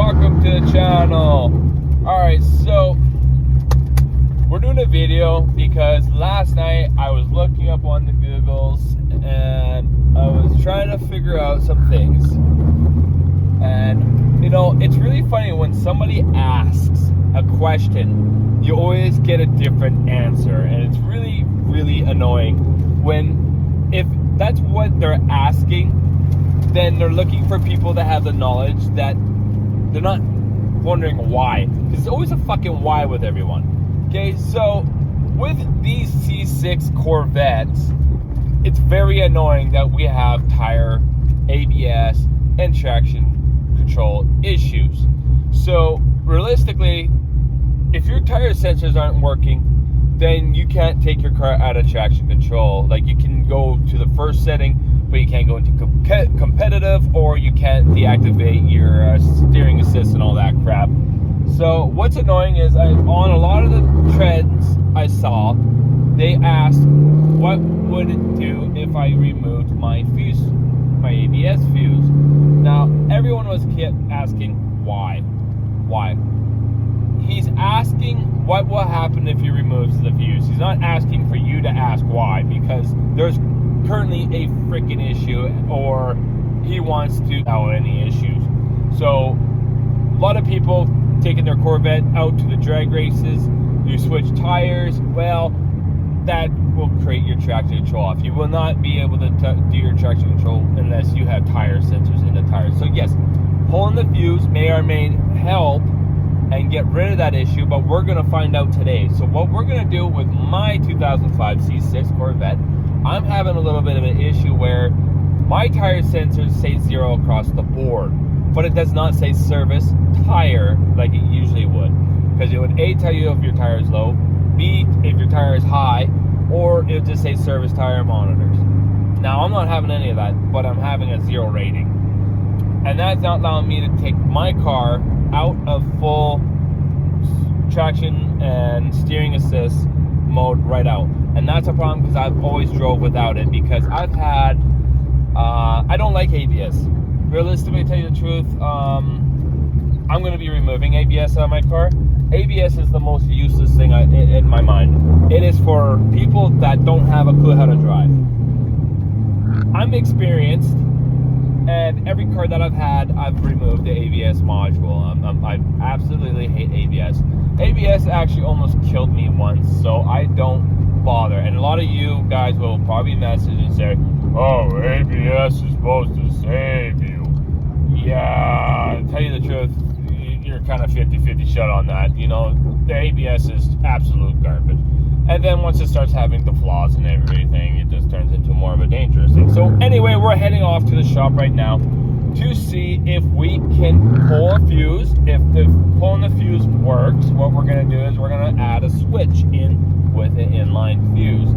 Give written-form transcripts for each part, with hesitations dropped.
welcome to the channel. Alright, so we're doing a video because last night I was looking up on the Googles and I was trying to figure out some things. And you know, it's really funny when somebody asks a question, you always get a different answer, and it's really annoying when, if that's what they're asking, then they're looking for people that have the knowledge, that they're not wondering why. Because there's always a fucking why with everyone. Okay, so with these C6 Corvettes, it's very annoying that we have tire, ABS, and traction control issues. So realistically, if your tire sensors aren't working, then you can't take your car out of traction control. Like, you can go to the first setting, but you can't go into competitive, or you can't deactivate your steering assist and all that crap. So what's annoying is, on a lot of the trends I saw, they asked what would it do if I removed my fuse, my ABS fuse. Now everyone was kept asking why. He's asking what will happen if he removes the fuse. He's not asking for you to ask why, because there's currently a freaking issue, or he wants to know any issues. So a lot of people taking their Corvette out to the drag races, you switch tires, well, that will create your traction control off. You will not be able to do your traction control unless you have tire sensors in the tires. So yes, pulling the fuse may or may help and get rid of that issue, but we're going to find out today. So what we're going to do with my 2005 C6 Corvette, I'm having a little bit of an issue where my tire sensors say 0 across the board, but it does not say service tire like it usually would, because it would A, tell you if your tire is low, B, if your tire is high, or it would just say service tire monitors. Now I'm not having any of that, but I'm having a 0 rating, and that's not allowing me to take my car out of full traction and steering assist mode right out. And that's a problem, because I've always drove without it, because I've had I don't like ABS. Realistically, to tell you the truth, I'm going to be removing ABS out of my car. ABS is the most useless thing in my mind. It is for people that don't have a clue how to drive. I'm experienced, and every car that I've had, I've removed the ABS module. I absolutely hate ABS. ABS actually almost killed me once, so I don't bother. And a lot of you guys will probably message and say, oh, ABS is supposed to save you. Yeah, to tell you the truth, you're kind of 50-50 shut on that. You know, the ABS is absolute garbage. And then once it starts having the flaws and everything, it just turns into more of a dangerous thing. So anyway, we're heading off to the shop right now to see if we can pull a fuse. If pulling the fuse works, what we're going to do is we're going to add a switch in with an inline fuse.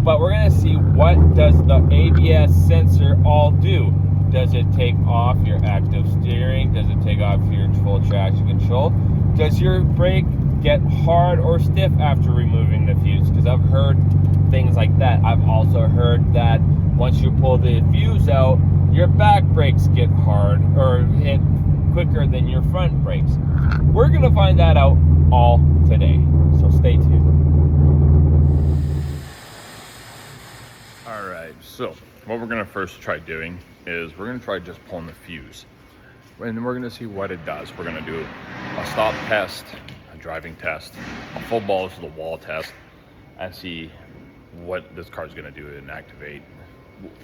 But we're going to see, what does the ABS sensor all do? Does it take off your active steering? Does it take off your full traction control? Does your brake get hard or stiff after removing the fuse? Because I've heard things like that. I've also heard that once you pull the fuse out, your back brakes get hard or hit quicker than your front brakes. We're going to find that out all today, so stay tuned. Alright, so what we're going to first try doing is we're going to try just pulling the fuse, and we're going to see what it does. We're going to do a stop test, a driving test, a full balls to the wall test, and see what this car is going to do and activate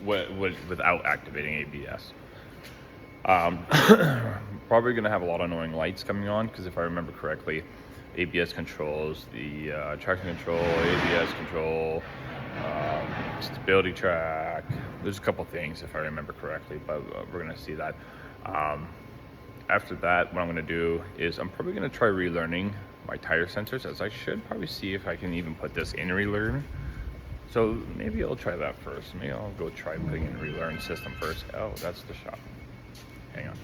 without activating ABS. Probably going to have a lot of annoying lights coming on, because if I remember correctly, ABS controls the traction control, ABS control, stability track. There's a couple things if I remember correctly, but we're going to see that. After that, what I'm going to do is I'm probably going to try relearning my tire sensors, as I should probably see if I can even put this in relearn. So maybe I'll try that first. Maybe I'll go try putting in relearn system first. Oh, that's the shop. Hang on.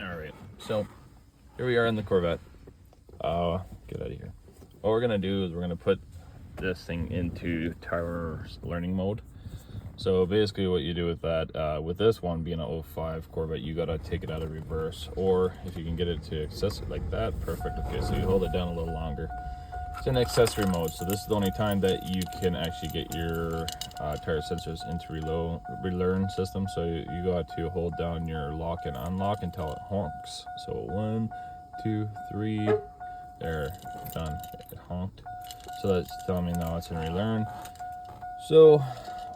All right, so here we are in the Corvette. Get out of here. What we're going to do is we're going to put this thing into tire learning mode. So basically what you do with that, with this one being an 05 Corvette, you gotta take it out of reverse, or if you can get it to access it like that, perfect. Okay, so you hold it down a little longer. It's in accessory mode, so this is the only time that you can actually get your tire sensors into relearn system. So you got to hold down your lock and unlock until it honks. So 1, 2, 3, there, done, it honked. So that's telling me now it's in relearn. So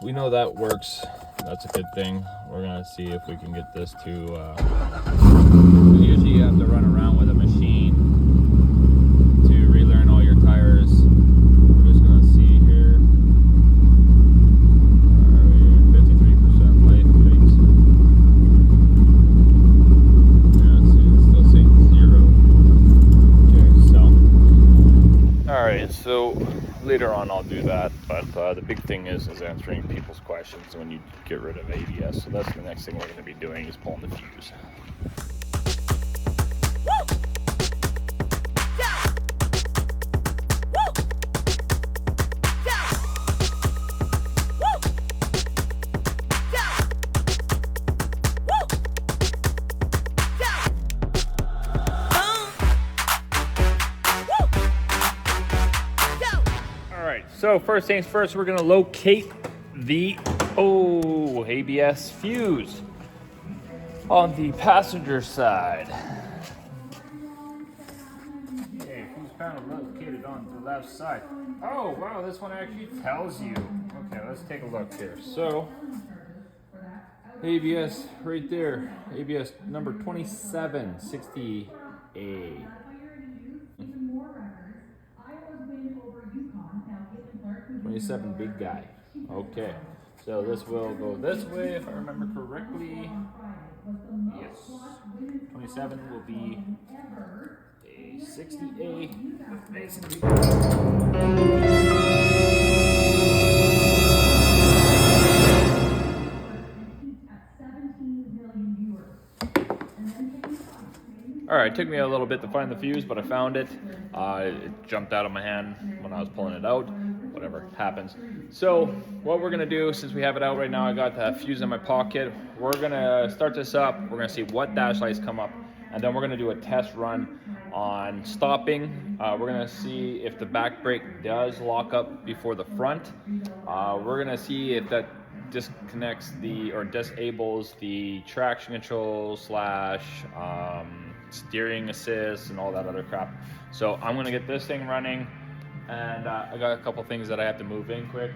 we know that works. That's a good thing. We're gonna see if we can get this to usually you have to run around with a machine to relearn all your tires. We're just gonna see here. Are we 53% light? Thanks. Yeah, it's still saying 0. Okay, so all right, so later on I'll do that, but the big thing is answering people's questions when you get rid of ABS. So that's the next thing we're going to be doing, is pulling the fuse. So first things first, we're gonna locate the ABS fuse on the passenger side. Okay, fuse panel located on the left side. Oh wow, this one actually tells you. Okay, let's take a look here. So ABS right there, ABS number 2760A. 27 big guy. Okay, so this will go this way if I remember correctly. Yes, 27 will be a 60A. All right, it took me a little bit to find the fuse, but I found it. It jumped out of my hand when I was pulling it out. Whatever happens. So what we're gonna do, since we have it out right now, I got the fuse in my pocket. We're gonna start this up. We're gonna see what dash lights come up, and then we're gonna do a test run on stopping. We're gonna see if the back brake does lock up before the front. We're gonna see if that disconnects or disables the traction control / steering assist and all that other crap. So I'm gonna get this thing running, and I got a couple things that I have to move in quick,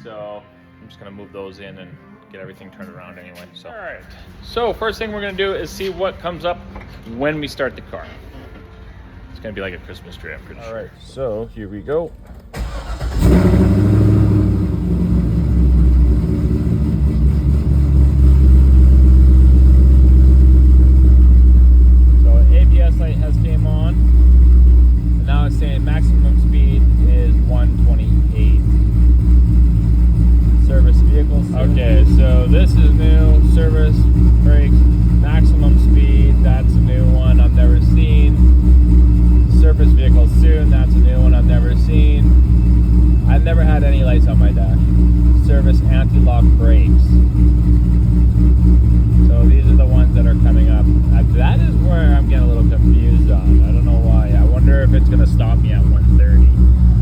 so I'm just gonna move those in and get everything turned around anyway. So all right, so first thing we're gonna do is see what comes up when we start the car. It's gonna be like a Christmas tree, I'm pretty sure. All right, so here we go. Light has came on, and now it's saying maximum speed is 128. Service vehicles. Okay, so this is new. Service brakes, maximum speed. That's a new one I've never seen. Service vehicles soon. That's a new one I've never seen. I've never had any lights on my dash. Service anti-lock brakes. So these are the ones that are coming up. That is where I'm getting a little confused on. I don't know why. I wonder if it's going to stop me at 130.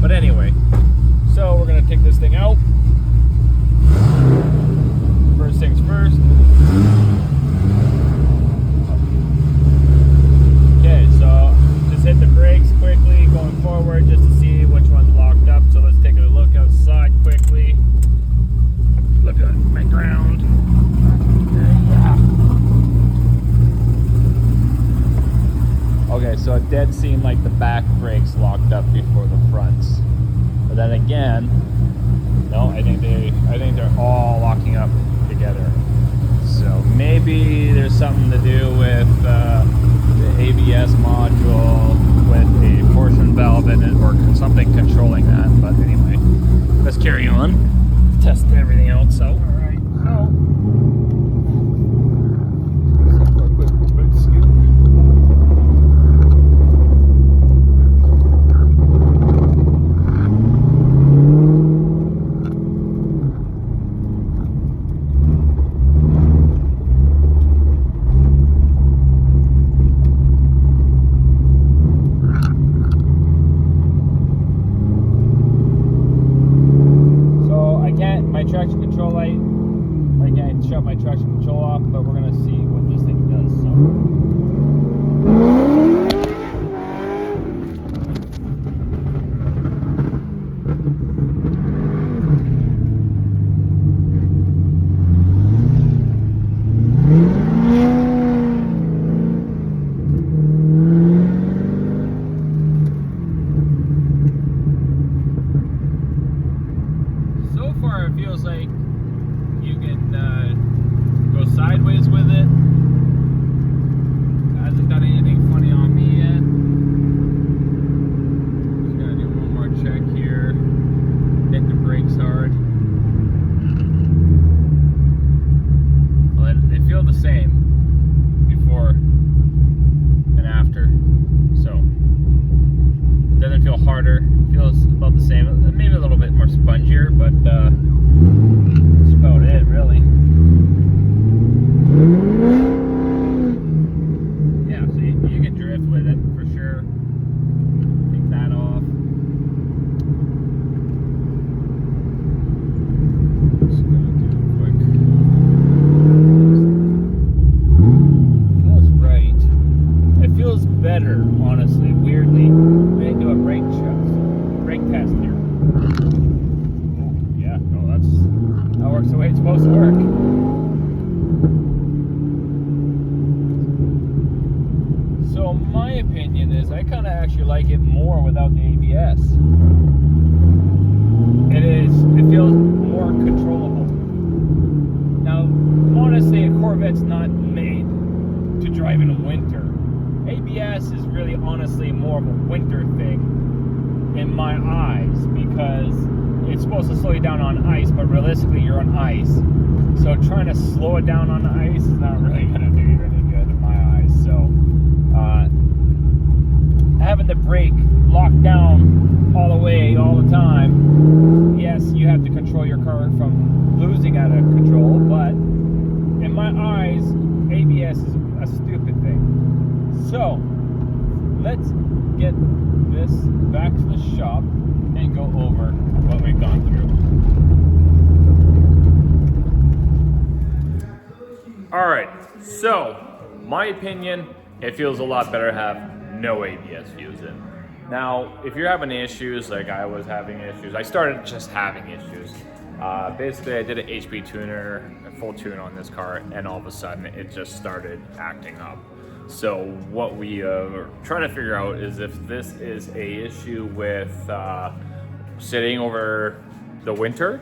But anyway, so we're going to take this thing out. First things first. Okay, so just hit the brakes quickly going forward just to see which one's locked up. So let's take a look outside quickly. Look at my ground. Okay, so it did seem like the back brakes locked up before the fronts, but then again, no, I think they're all locking up together. So maybe there's something to do with the ABS module with a portion valve in it, or something controlling that. But anyway, let's carry on. Test everything else out. All right, so. better, honestly, weirdly. We need to do a brake test here. Oh, yeah, no, that works the way it's supposed to work. So my opinion is I kind of actually like it more without the ABS. It feels more controllable. Now, honestly, a Corvette's not made to drive in winter. ABS is really honestly more of a winter thing in my eyes, because it's supposed to slow you down on ice, but realistically you're on ice. So trying to slow it down on ice is not really going to do you any good in my eyes. So having the brake locked down all the way, all the time, yes, you have to control your car from losing out of control, but in my eyes, ABS is a stupid thing. So let's get this back to the shop and go over what we've gone through. All right, so my opinion, it feels a lot better to have no ABS fuse in. Now, if you're having issues like I was having issues, I started just having issues. Basically, I did an HP tuner, a full tune on this car, and all of a sudden it just started acting up. So what we are trying to figure out is if this is a issue with sitting over the winter,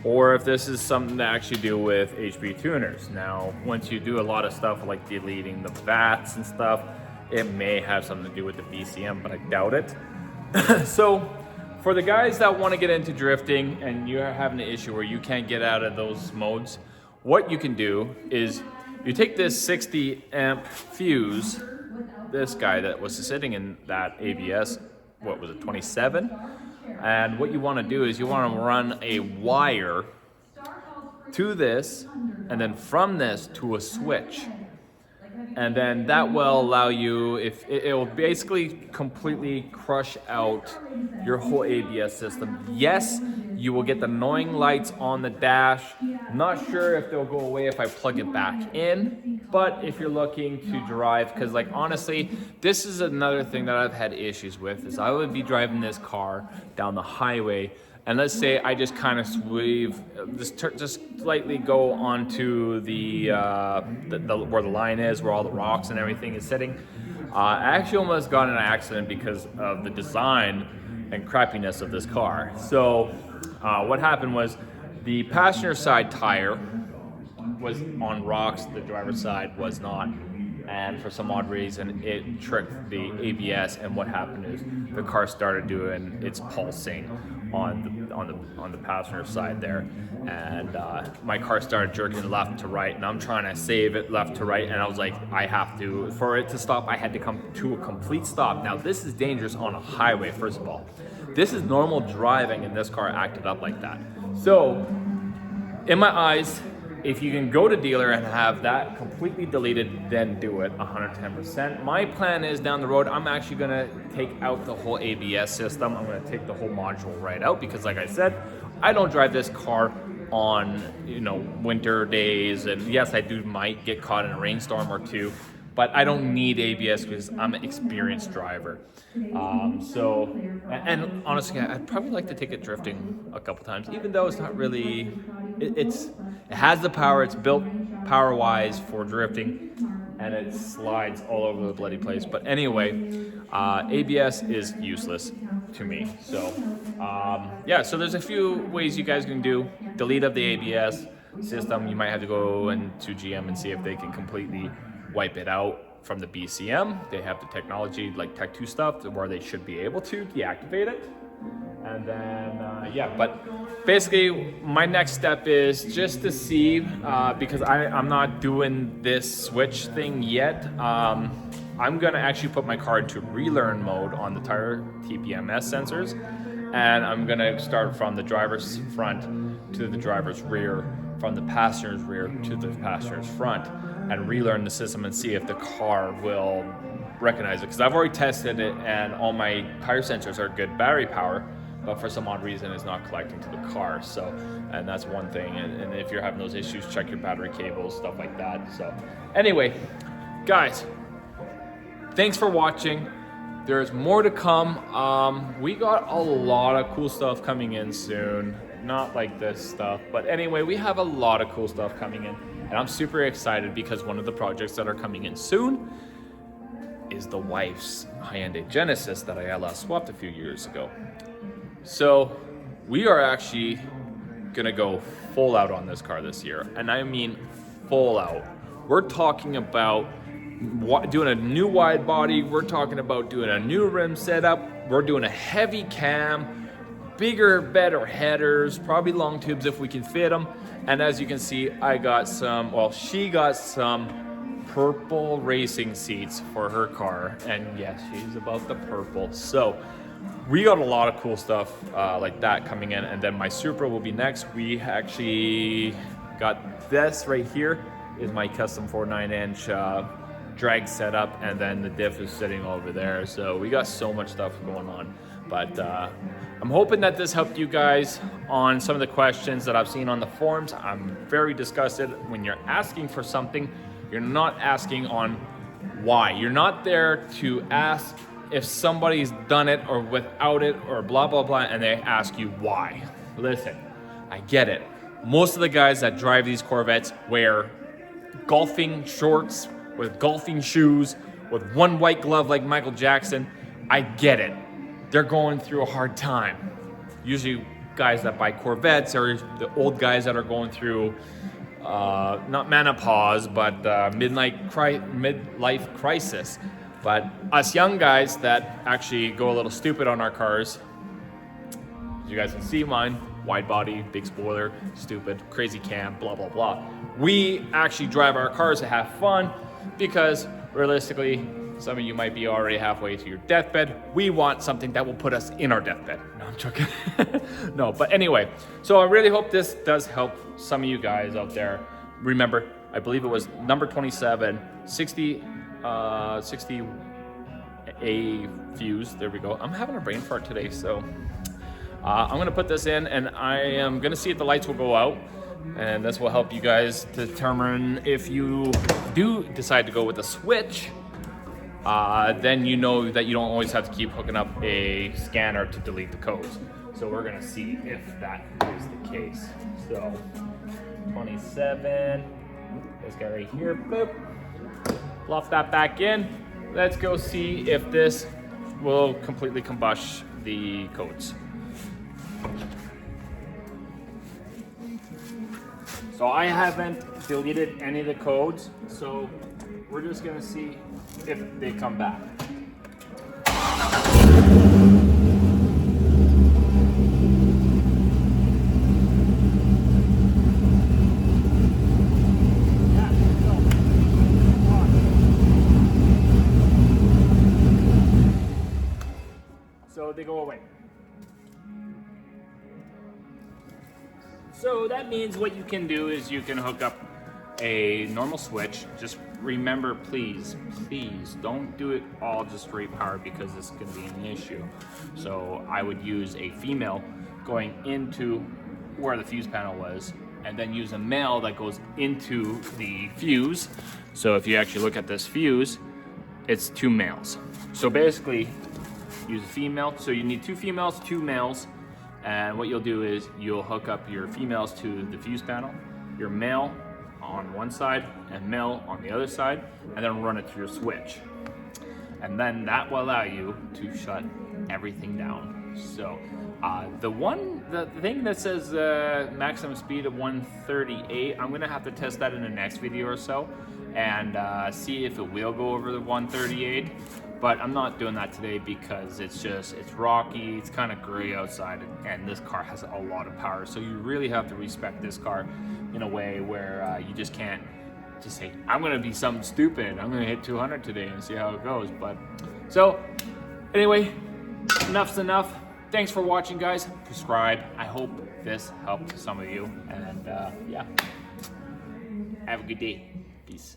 or if this is something to actually do with HP tuners. Now, once you do a lot of stuff like deleting the VATs and stuff, it may have something to do with the BCM, but I doubt it. So for the guys that want to get into drifting and you're having an issue where you can't get out of those modes, what you can do is you take this 60 amp fuse, this guy that was sitting in that ABS, what was it, 27? And what you want to do is you want to run a wire to this, and then from this to a switch. And then that will allow you, if it will basically completely crush out your whole ABS system. Yes, you will get the annoying lights on the dash. Not sure if they'll go away if I plug it back in, but if you're looking to drive, because like honestly, this is another thing that I've had issues with, is I would be driving this car down the highway, and let's say I just kind of swerve, just slightly go onto the where the line is, where all the rocks and everything is sitting. I actually almost got in an accident because of the design and crappiness of this car. So what happened was the passenger side tire was on rocks, the driver's side was not. And for some odd reason, it tricked the ABS, and what happened is the car started doing its pulsing on the passenger side there, and my car started jerking left to right, and I'm trying to save it left to right, and I was like, I have to, for it to stop, I had to come to a complete stop. Now this is dangerous on a highway. First of all, this is normal driving, and this car acted up like that. So in my eyes, if you can go to dealer and have that completely deleted, then do it 110%. My plan is down the road, I'm actually gonna take out the whole ABS system. I'm gonna take the whole module right out, because like I said, I don't drive this car on, winter days. And yes, I might get caught in a rainstorm or two, but I don't need ABS because I'm an experienced driver. And honestly, I'd probably like to take it drifting a couple times, even though it's not really, it has the power, it's built power-wise for drifting, and it slides all over the bloody place. But anyway, ABS is useless to me. So yeah, so there's a few ways you guys can do. Delete up the ABS system. You might have to go into GM and see if they can completely wipe it out from the BCM. They have the technology like Tech 2 stuff where they should be able to deactivate it. And then, but basically my next step is just to see, because I'm not doing this switch thing yet. I'm gonna actually put my car into relearn mode on the tire TPMS sensors. And I'm gonna start from the driver's front to the driver's rear, from the passenger's rear to the passenger's front, and relearn the system and see if the car will recognize it. Because I've already tested it and all my tire sensors are good battery power, but for some odd reason it's not collecting to the car. So, and that's one thing. And if you're having those issues, check your battery cables, stuff like that. So anyway, guys, thanks for watching. There's more to come. We got a lot of cool stuff coming in soon. Not like this stuff, but anyway, we have a lot of cool stuff coming in. And I'm super excited because one of the projects that are coming in soon is the wife's Hyundai Genesis that I LS swapped a few years ago. So we are actually gonna go full out on this car this year. And I mean full out. We're talking about doing a new wide body. We're talking about doing a new rim setup. We're doing a heavy cam, bigger, better headers, probably long tubes if we can fit them. And as you can see, I got some, well, she got some purple racing seats for her car. And yes, she's about the purple. So we got a lot of cool stuff like that coming in. And then my Supra will be next. We actually got this right here is my custom 4.9-inch drag setup, and then the diff is sitting over there. So we got so much stuff going on. But I'm hoping that this helped you guys on some of the questions that I've seen on the forums. I'm very disgusted when you're asking for something, you're not asking on why. You're not there to ask if somebody's done it or without it or blah, blah, blah, and they ask you why. Listen, I get it. Most of the guys that drive these Corvettes wear golfing shorts with golfing shoes, with one white glove like Michael Jackson. I get it. They're going through a hard time. Usually guys that buy Corvettes are the old guys that are going through, not menopause, but midlife crisis. But us young guys that actually go a little stupid on our cars, as you guys can see mine, wide body, big spoiler, stupid, crazy cam, blah, blah, blah. We actually drive our cars to have fun because realistically, some of you might be already halfway to your deathbed. We want something that will put us in our deathbed. No, I'm joking. No, but anyway, so I really hope this does help some of you guys out there. Remember, I believe it was number 27, 60 A fuse. There we go. I'm having a brain fart today, so I'm gonna put this in and I am gonna see if the lights will go out. And this will help you guys determine if you do decide to go with a switch, then you know that you don't always have to keep hooking up a scanner to delete the codes. So we're gonna see if that is the case. So 27, this guy right here, boop, fluff that back in. Let's go see if this will completely combust the codes. So I haven't deleted any of the codes, so we're just gonna see if they come back. So they go away. So that means what you can do is you can hook up a normal switch. Just remember, please don't do it all just straight power because this can be an issue. So I would use a female going into where the fuse panel was, and then use a male that goes into the fuse. So if you actually look at this fuse, it's two males. So basically, use a female. So you need two females, two males. And what you'll do is you'll hook up your females to the fuse panel, your male on one side and male on the other side, and then run it through your switch. And then that will allow you to shut everything down. So the thing that says maximum speed of 138, I'm gonna have to test that in the next video or so and see if it will go over the 138. But I'm not doing that today because it's rocky, it's kind of gray outside, and this car has a lot of power. So you really have to respect this car in a way where you just can't just say, I'm gonna be something stupid, I'm gonna hit 200 today and see how it goes. But so anyway, enough's enough. Thanks for watching, guys. Subscribe. I hope this helped some of you, and yeah, have a good day. Peace.